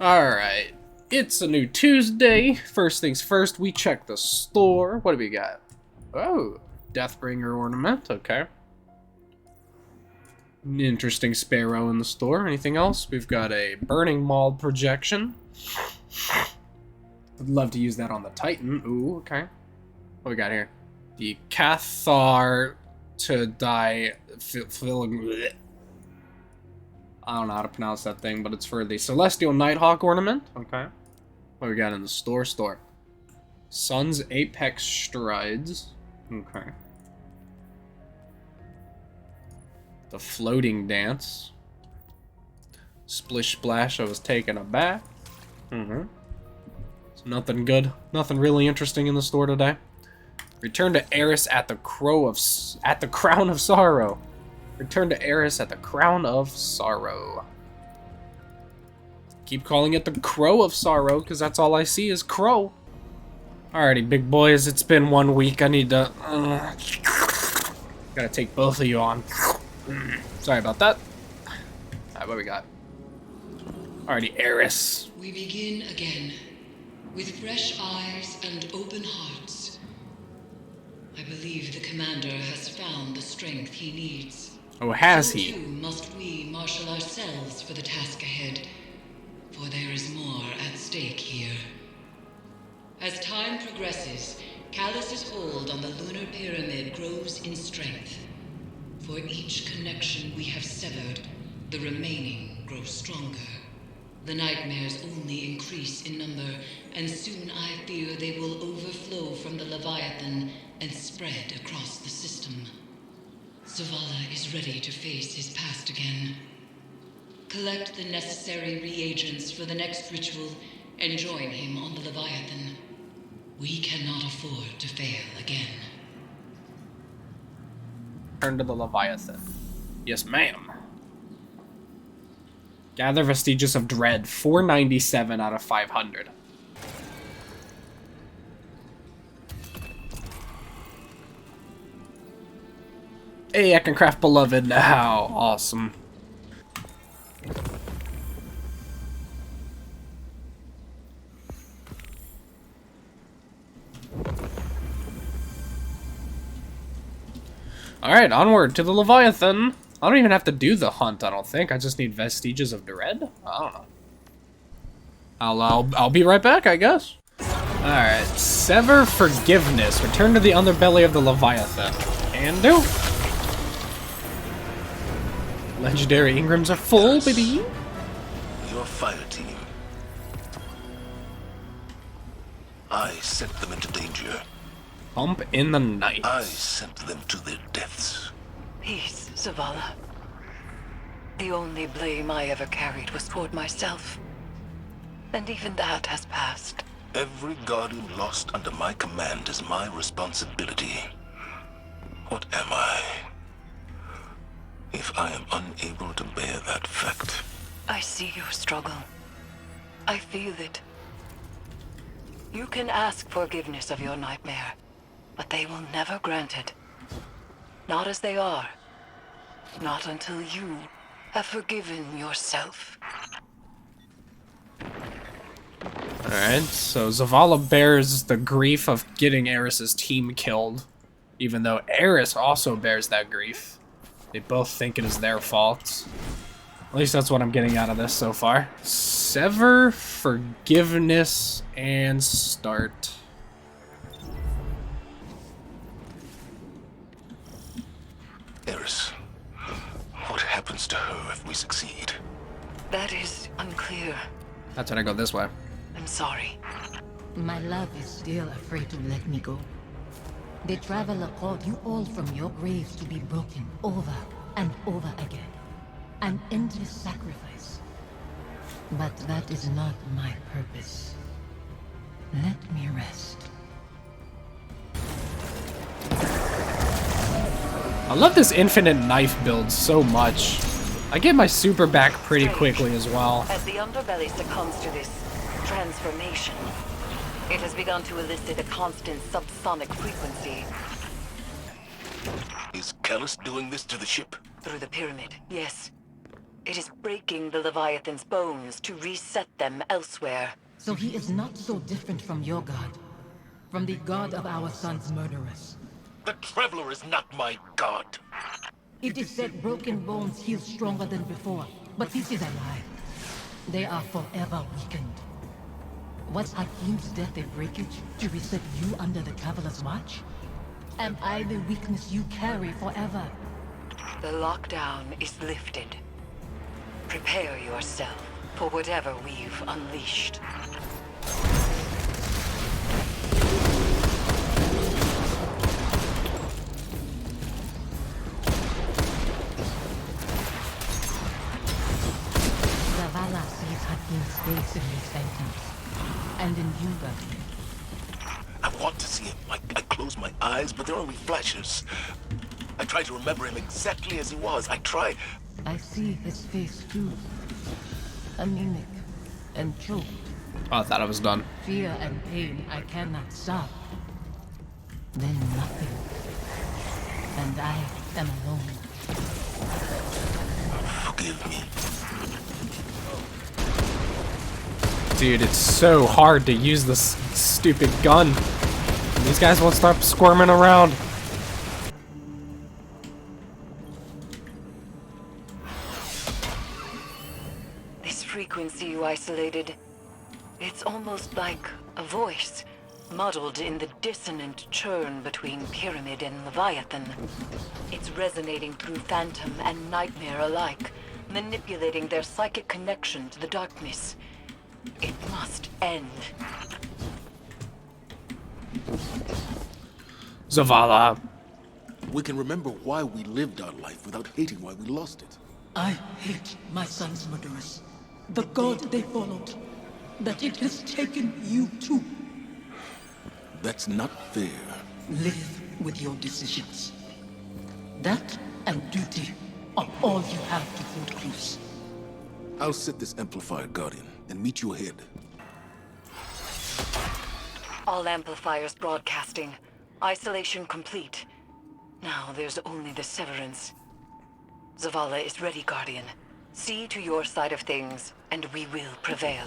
Alright, it's a new Tuesday. First things first, we check the store. What do we got? Oh, Deathbringer ornament, okay. An interesting sparrow in the store. Anything else? We've got a burning maul projection. Would love to use that on the Titan. Ooh, okay. What we got here? The Cathar to die filling. I don't know how to pronounce that thing, but it's for the Celestial Nighthawk ornament. Okay. What we got in the store? Sun's Apex Strides. Okay. The Floating Dance. Splish Splash, I was taken aback. So nothing good. Nothing really interesting in the store today. Return to Eris at the Crown of Sorrow. Return to Eris at the Crown of Sorrow. Keep calling it the Crow of Sorrow, because that's all I see is Crow. Alrighty, big boys, it's been 1 week. I need to... gotta take both of you on. Sorry about that. Alright, what we got? Alrighty, Eris. We begin again, with fresh eyes and open hearts. I believe the commander has found the strength he needs. Oh, has So he? too must we marshal ourselves for the task ahead, for there is more at stake here. As time progresses, Callus's hold on the lunar pyramid grows in strength. For each connection we have severed, the remaining grows stronger. The nightmares only increase in number, and soon I fear they will overflow from the Leviathan and spread across the system. Zavala is ready to face his past again. Collect the necessary reagents for the next ritual and join him on the Leviathan. We cannot afford to fail again. Turn to the Leviathan. Yes, ma'am. Gather Vestiges of Dread. 497 out of 500. Hey, I can craft Beloved now. Awesome. Alright, onward to the Leviathan. I don't even have to do the hunt, I don't think. I just need Vestiges of Dread? I don't know. I'll be right back, I guess. Alright, Sever Forgiveness. Return to the underbelly of the Leviathan. And do. Legendary Ingrams are full, baby. Your fire team. I sent them into danger. Pump in the night. I sent them to their deaths. Peace, Zavala. The only blame I ever carried was toward myself. And even that has passed. Every guardian lost under my command is my responsibility. What am I? If I am unable to bear that fact. I see your struggle. I feel it. You can ask forgiveness of your nightmare, but they will never grant it. Not as they are. Not until you have forgiven yourself. Alright, so Zavala bears the grief of getting Eris's team killed, even though Eris also bears that grief. They both think it is their fault. At least that's what I'm getting out of this so far. Sever, Forgiveness, and Start. Eris, what happens to her if we succeed? That is unclear. That's when I go this way. I'm sorry. My love is still afraid to let me go. The Traveler called you all from your graves to be broken over and over again. An endless sacrifice. But that is not my purpose. Let me rest. I love this infinite knife build so much. I get my super back pretty quickly as well. As the underbelly succumbs to this transformation, it has begun to elicit a constant subsonic frequency. Is Callus doing this to the ship? Through the pyramid, yes. It is breaking the Leviathan's bones to reset them elsewhere. So he is not so different from your god. From the god of our son's murderers. The Traveler is not my god. It is said broken bones heal stronger than before, but this is a lie. They are forever weakened. Was Hakim's death a breakage to reset you under the Traveler's watch? Am I the weakness you carry forever? The lockdown is lifted. Prepare yourself for whatever we've unleashed. Zavala sees Hakim's face in his phantoms. And in you, Bucky. I want to see him. I close my eyes, but they're only flashes. I try to remember him exactly as he was. I try. I see his face too. Anemic and choked. Oh, I thought I was done. Fear and pain I cannot stop. Then nothing. And I am alone. Forgive me. Dude, it's so hard to use this stupid gun. These guys won't stop squirming around. This frequency you isolated, it's almost like a voice, muddled in the dissonant churn between Pyramid and Leviathan. It's resonating through Phantom and Nightmare alike, manipulating their psychic connection to the darkness. It must end. Zavala. We can remember why we lived our life without hating why we lost it. I hate my son's murderers. The god they followed. That it has taken you too. That's not fair. Live with your decisions. That and duty are all you have to hold close. I'll set this amplifier, Guardian, and meet you ahead. All amplifiers broadcasting. Isolation complete. Now there's only the severance. Zavala is ready, Guardian. See to your side of things, and we will prevail.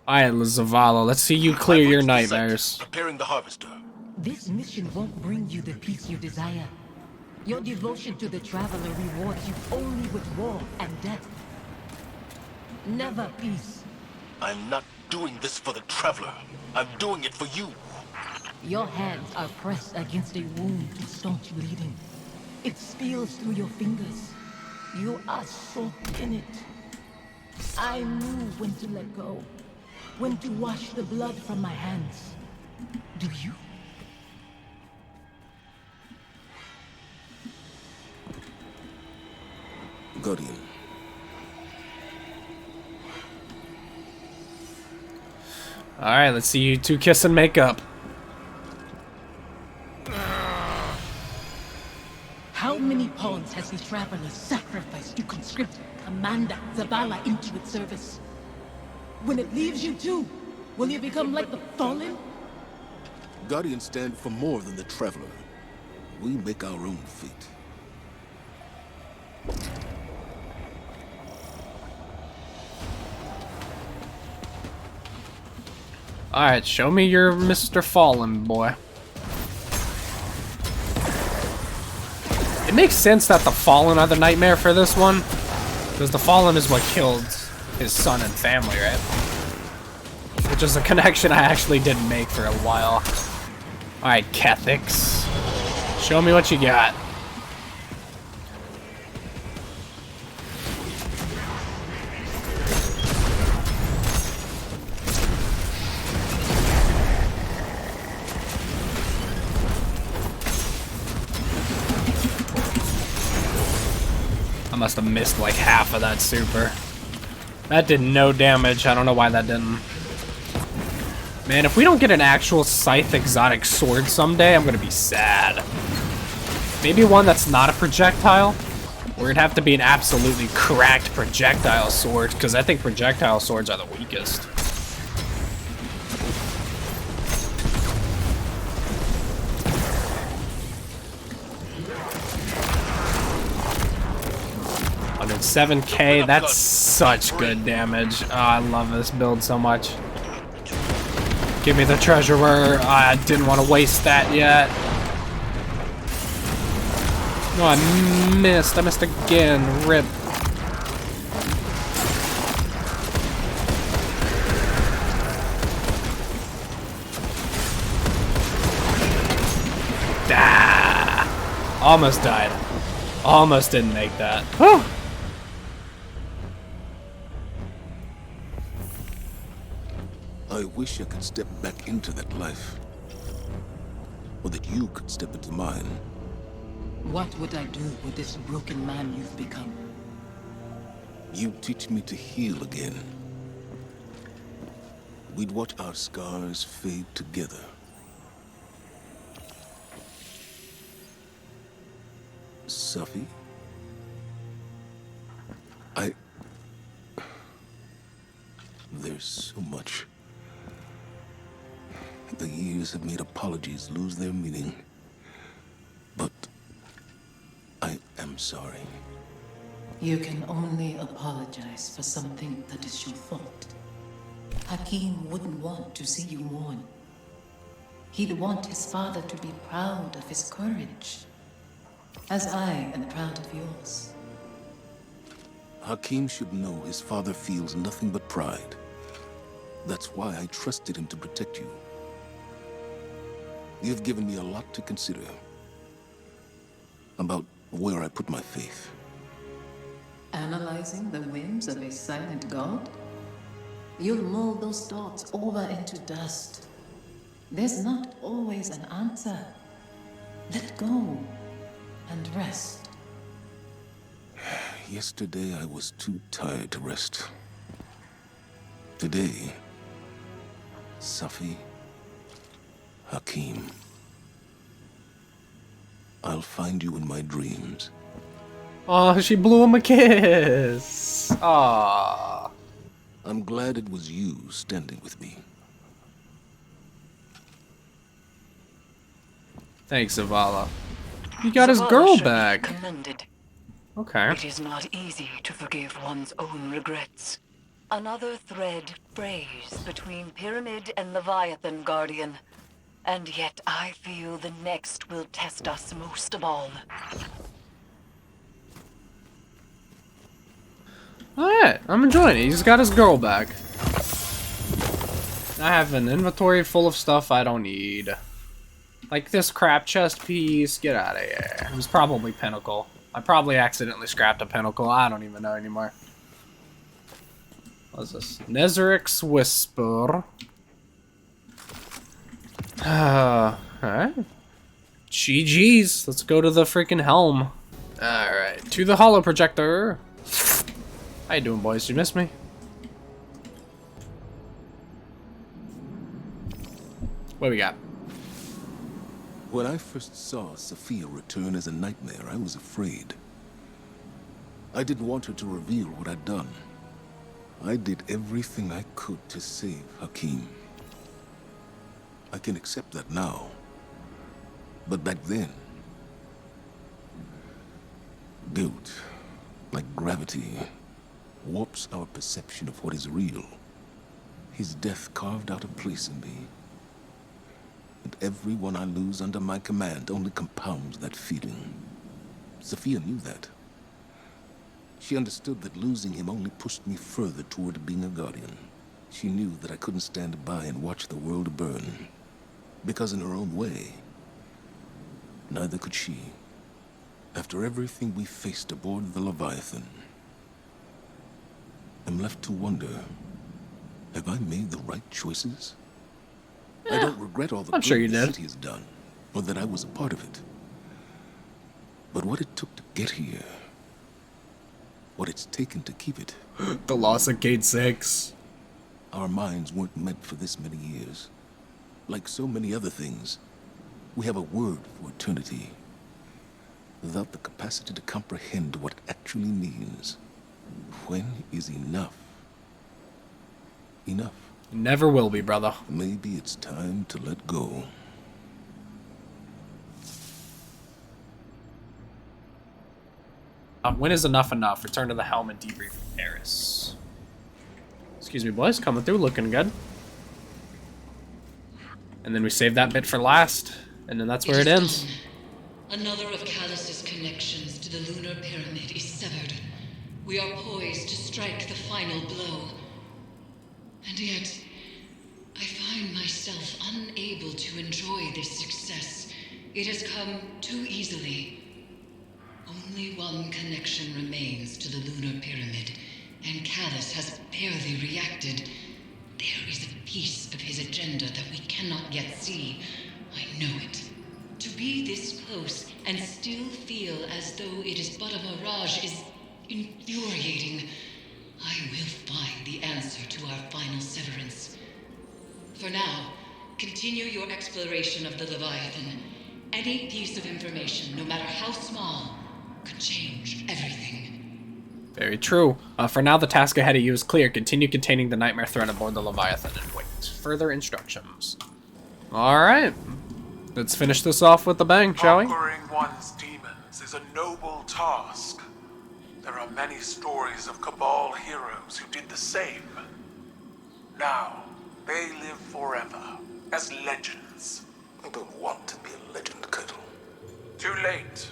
Alright, Zavala, let's see you clear I've your reached the site, nightmares. Preparing the harvester. This mission won't bring you the peace you desire. Your devotion to the Traveler rewards you only with war and death. Never peace. I'm not doing this for the Traveler. I'm doing it for you. Your hands are pressed against a wound to staunch bleeding. It spills through your fingers. You are soaked in it. I knew when to let go. When to wash the blood from my hands. Do you? Guardian. Alright, let's see you two kiss and make up. How many pawns has the Traveler sacrificed to conscript Amanda Zavala into its service? When it leaves you too, will you become like the Fallen? Guardians stand for more than the Traveler. We make our own fate. Alright, show me your Mr. Fallen, boy. It makes sense that the Fallen are the nightmare for this one. Because the Fallen is what killed his son and family, right? Which is a connection I actually didn't make for a while. Alright, Cathix. Show me what you got. I must have missed like half of that super. That did no damage. I don't know why that didn't. Man, if we don't get an actual Scythe exotic sword someday, I'm gonna be sad. Maybe one that's not a projectile? Or it'd have to be an absolutely cracked projectile sword, because I think projectile swords are the weakest. 7k, that's such good damage. Oh, I love this build so much. Give me the treasurer. I didn't want to waste that yet. No, I missed. I missed again. Rip. Ah! Almost died. Almost didn't make that. Whew. I wish I could step back into that life. Or that you could step into mine. What would I do with this broken man you've become? You teach me to heal again. We'd watch our scars fade together. Suffy? There's so much. The years have made apologies lose their meaning. But I am sorry. You can only apologize for something that is your fault. Hakim wouldn't want to see you mourn. He'd want his father to be proud of his courage, as I am proud of yours. Hakim should know his father feels nothing but pride. That's why I trusted him to protect you. You've given me a lot to consider about where I put my faith. Analyzing the whims of a silent god? You'll mold those thoughts over into dust. There's not always an answer. Let go and rest. Yesterday I was too tired to rest. Today, Safi, Hakim, I'll find you in my dreams. Oh, she blew him a kiss. Aww. I'm glad it was you standing with me. Thanks, Zavala. You got his Zavala girl should be back. commended. Okay. It is not easy to forgive one's own regrets. Another thread frays between Pyramid and Leviathan, Guardian. And yet I feel the next will test us most of all. Alright, I'm enjoying it. He's got his girl back. I have an inventory full of stuff I don't need. Like this crap chest piece. Get out of here. It was probably Pinnacle. I probably accidentally scrapped a Pinnacle. I don't even know anymore. What's this? Nezeric's Whisper. Alright. GG's. Let's go to the freaking helm. Alright. To the holo projector. How you doing, boys? You miss me? What do we got? When I first saw Sophia return as a nightmare, I was afraid. I didn't want her to reveal what I'd done. I did everything I could to save Hakim. I can accept that now. But back then, guilt, like gravity, warps our perception of what is real. His death carved out a place in me. And everyone I lose under my command only compounds that feeling. Sophia knew that. She understood that losing him only pushed me further toward being a guardian. She knew that I couldn't stand by and watch the world burn. Because in her own way, neither could she. After everything we faced aboard the Leviathan, I'm left to wonder, have I made the right choices? I don't regret all the I'm sure you good the did. city has done, or that I was a part of it. But what it took to get here, what it's taken to keep it, The loss of Gate 6. our minds weren't meant for this many years. Like so many other things, we have a word for eternity, without the capacity to comprehend what it actually means. When is enough? Enough. Never will be, brother. Maybe it's time to let go. When is enough enough? Return to the helm and debrief with Paris. Excuse me, boys. Coming through, looking good. And then we save that bit for last. And then that's where it ends. Another of Callus's connections to the lunar pyramid is severed. We are poised to strike the final blow. And yet, I find myself unable to enjoy this success. It has come too easily. Only one connection remains to the lunar pyramid, and Callus has barely reacted. There is a piece of his agenda that we cannot yet see. I know it. To be this close and still feel as though it is but a mirage is infuriating. I will find the answer to our final severance. For now, continue your exploration of the Leviathan. Any piece of information, no matter how small, could change everything. Very true. For now, the task ahead of you is clear. Continue containing the nightmare threat aboard the Leviathan and wait. Further instructions. Alright. Let's finish this off with a bang, shall we? Conquering one's demons is a noble task. There are many stories of Cabal heroes who did the same. Now, they live forever as legends. I don't want to be a legend, Colonel. Too late.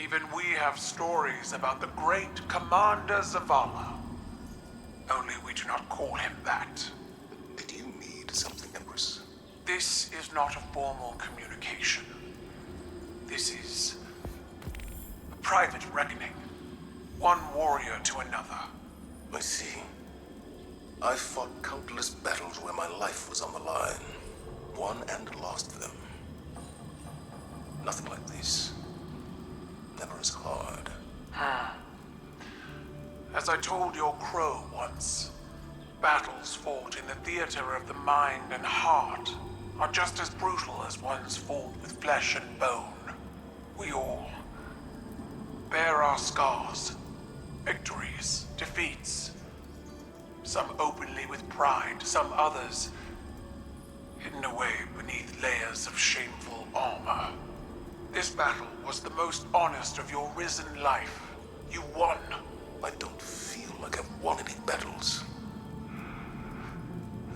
Even we have stories about the great Commander Zavala. Only we do not call him that. Did you need something, Empress? This is not a formal communication. This is a private reckoning. One warrior to another. I see. I fought countless battles where my life was on the line. Won and lost them. Nothing like this. Never as hard. As I told your crow once, battles fought in the theater of the mind and heart are just as brutal as ones fought with flesh and bone. We all bear our scars, victories, defeats. Some openly with pride, some others hidden away beneath layers of shameful armor. This battle was the most honest of your risen life. You won. I don't feel like I've won any battles.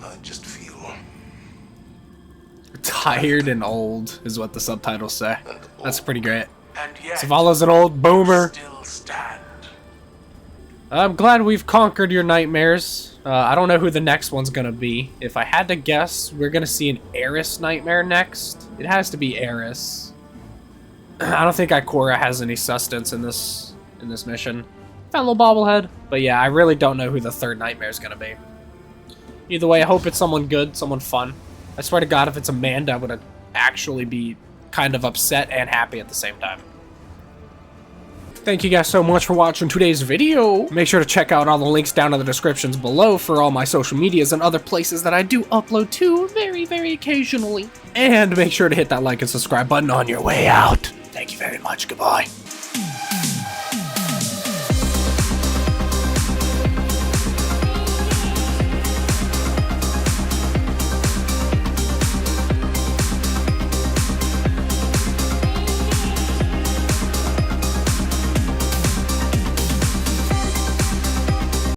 I just feel... Tired and old is what the subtitles say. That's pretty great. And yet, Zavala's an old boomer. still stand. I'm glad we've conquered your nightmares. I don't know who the next one's gonna be. If I had to guess, we're gonna see an Eris nightmare next. It has to be Eris. I don't think Ikora has any sustenance in this mission. Fellow bobblehead. But yeah, I really don't know who the third nightmare is gonna be. Either way, I hope it's someone good, someone fun. I swear to God, if it's Amanda, I would actually be kind of upset and happy at the same time. Thank you guys so much for watching today's video. Make sure to check out all the links down in the descriptions below for all my social medias and other places that I do upload to very, very occasionally. And make sure to hit that like and subscribe button on your way out. Thank you very much. Goodbye.